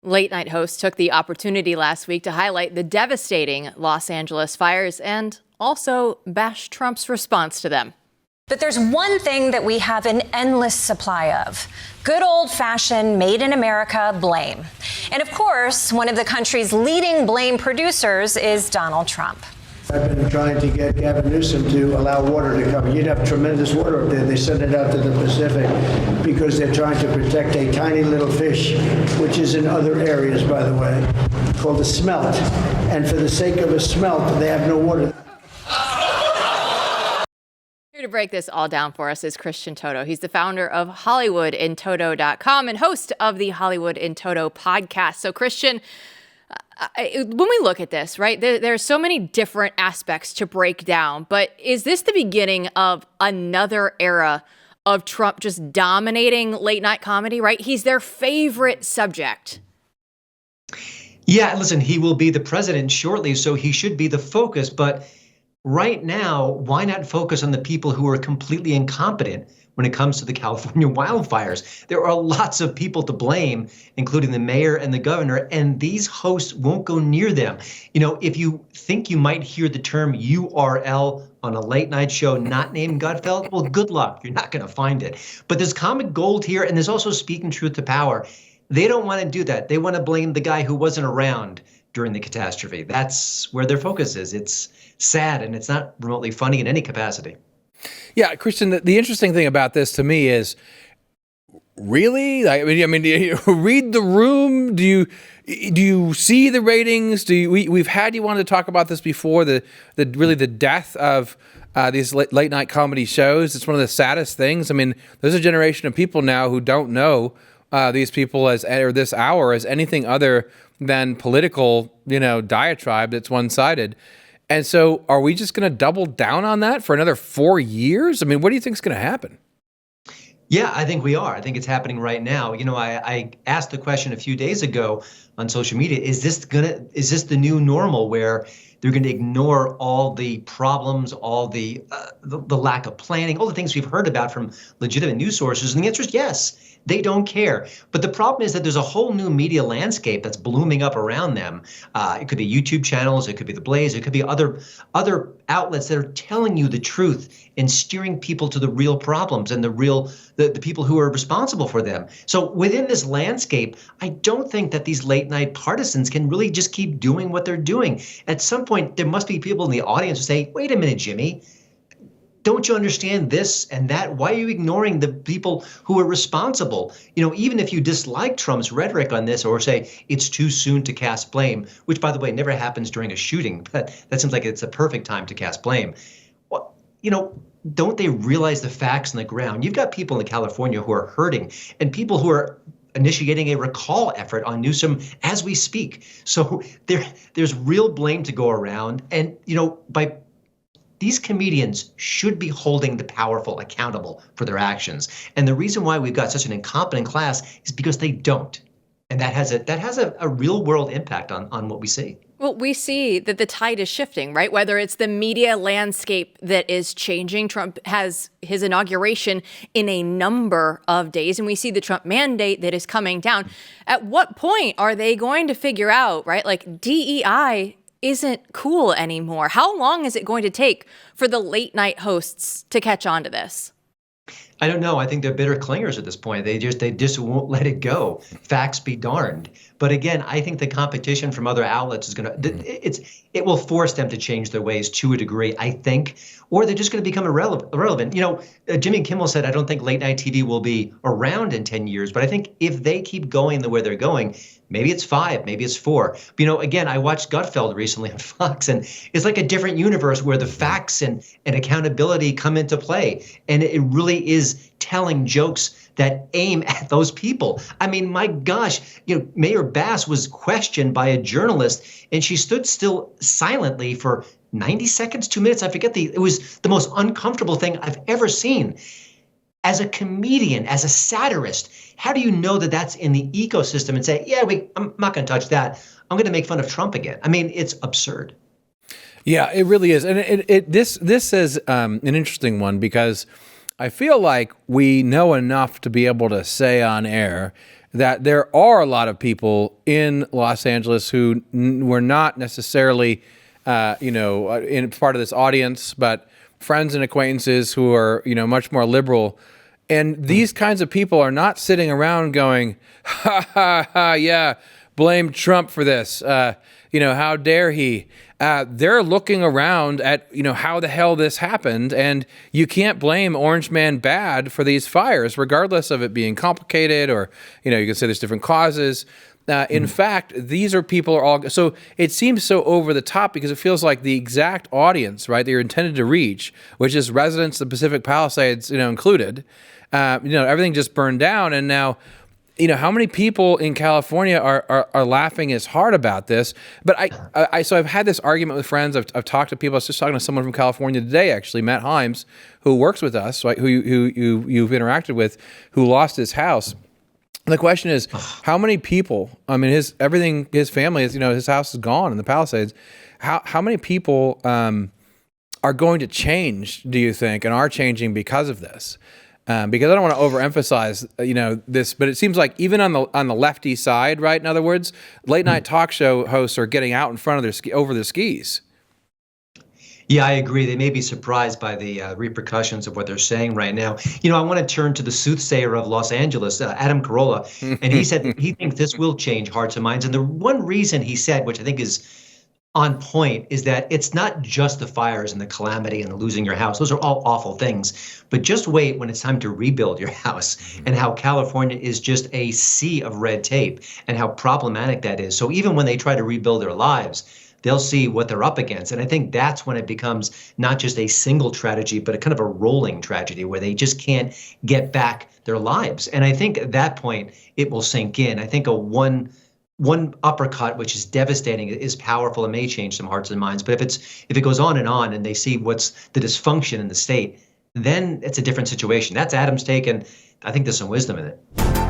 Late night host took the opportunity last week to highlight the devastating Los Angeles fires and also bash Trump's response to them. But there's one thing that we have an endless supply of: good old-fashioned, made in America blame. And of course, one of the country's leading blame producers is Donald Trump. I've been trying to get Gavin Newsom to allow water to come. You'd have tremendous water up there. They send it out to the Pacific because they're trying to protect a tiny little fish, which is in other areas, by the way, called a smelt. And for the sake of a smelt, they have no water. Here to break this all down for us is Christian Toto. He's the founder of HollywoodInToto.com and host of the Hollywood in Toto podcast. So, Christian, when we look at this, right, there are so many different aspects to break down, but is this the beginning of another era of Trump just dominating late night comedy, right? He's their favorite subject. Yeah, listen, he will be the president shortly, so he should be the focus. But right now, why not focus on the people who are completely incompetent when it comes to the California wildfires? There are lots of people to blame, including the mayor and the governor, and these hosts won't go near them. You know, if you think you might hear the term URL on a late night show not named Gutfeld, well, good luck. You're not going to find it. But there's comic gold here, and there's also speaking truth to power. They don't want to do that. They want to blame the guy who wasn't around during the catastrophe. That's where their focus is. It's sad, and it's not remotely funny in any capacity. Yeah, Christian, the interesting thing about this to me is, really? I mean, do you read the room? Do you see the ratings? We've had you wanted to talk about this before, the death of these late night comedy shows. It's one of the saddest things. I mean, there's a generation of people now who don't know these people or this hour as anything other than political, diatribe that's one-sided. And so are we just going to double down on that for another 4 years? I mean, what do you think is going to happen? Yeah, I think we are. I think it's happening right now. I asked the question a few days ago on social media, is this the new normal where they're going to ignore all the problems, all the lack of planning, all the things we've heard about from legitimate news sources? And the answer is yes. They don't care. But the problem is that there's a whole new media landscape that's blooming up around them. It could be YouTube channels, it could be the Blaze, it could be other outlets that are telling you the truth and steering people to the real problems and the people who are responsible for them. So within this landscape, I don't think that these late night partisans can really just keep doing what they're doing. At some point, there must be people in the audience who say, wait a minute, Jimmy, don't you understand this and that? Why are you ignoring the people who are responsible? Even if you dislike Trump's rhetoric on this or say it's too soon to cast blame, which, by the way, never happens during a shooting, but that seems like it's a perfect time to cast blame. Well, don't they realize the facts on the ground? You've got people in California who are hurting and people who are initiating a recall effort on Newsom as we speak. So there's real blame to go around. And, these comedians should be holding the powerful accountable for their actions. And the reason why we've got such an incompetent class is because they don't. And that has a real world impact on what we see. Well, we see that the tide is shifting, right? Whether it's the media landscape that is changing. Trump has his inauguration in a number of days, and we see the Trump mandate that is coming down. At what point are they going to figure out, right? Like DEI isn't cool anymore. How long is it going to take for the late night hosts to catch on to this? I don't know. I think they're bitter clingers at this point. They just won't let it go. Facts be darned. But again, I think the competition from other outlets is it will force them to change their ways to a degree, I think, or they're just going to become irrelevant. Jimmy Kimmel said, I don't think late night TV will be around in 10 years, but I think if they keep going the way they're going, maybe it's 5, maybe it's 4. But, again, I watched Gutfeld recently on Fox, and it's like a different universe where the facts and accountability come into play. And it really is telling jokes that aim at those people. I mean, my gosh, Mayor Bass was questioned by a journalist, and she stood still silently for 90 seconds, 2 minutes. I forget it was the most uncomfortable thing I've ever seen. As a comedian, as a satirist, how do you know that that's in the ecosystem and say, I'm not going to touch that. I'm going to make fun of Trump again. I mean, it's absurd. Yeah, it really is. And this is an interesting one because I feel like we know enough to be able to say on air that there are a lot of people in Los Angeles who were not necessarily, in part of this audience, but friends and acquaintances who are, much more liberal. And these kinds of people are not sitting around going, ha, ha, ha, yeah, blame Trump for this. How dare he? They're looking around at, how the hell this happened. And you can't blame Orange Man bad for these fires, regardless of it being complicated or, you can say there's different causes. In fact, these are people are all, so it seems so over the top because it feels like the exact audience, right, that you're intended to reach, which is residents of the Pacific Palisades, included, everything just burned down. And now, how many people in California are laughing as hard about this? But so I've had this argument with friends. I've talked to people. I was just talking to someone from California today, actually, Matt Himes, who works with us, right, who you've interacted with, who lost his house. And the question is, how many people? I mean, his family is, his house is gone in the Palisades. How many people are going to change? Do you think, and are changing because of this? Because I don't want to overemphasize, this, but it seems like even on the lefty side, right? In other words, late night talk show hosts are getting out in front of over their skis. Yeah, I agree. They may be surprised by the repercussions of what they're saying right now. I want to turn to the soothsayer of Los Angeles, Adam Carolla, and he said he thinks this will change hearts and minds. And the one reason he said, which I think is on point, is that it's not just the fires and the calamity and losing your house. Those are all awful things. But just wait when it's time to rebuild your house, and how California is just a sea of red tape and how problematic that is. So even when they try to rebuild their lives, they'll see what they're up against. And I think that's when it becomes not just a single tragedy, but a kind of a rolling tragedy where they just can't get back their lives. And I think at that point, it will sink in. I think one uppercut, which is devastating, is powerful and may change some hearts and minds. But if it goes on and they see what's the dysfunction in the state, then it's a different situation. That's Adam's take, and I think there's some wisdom in it.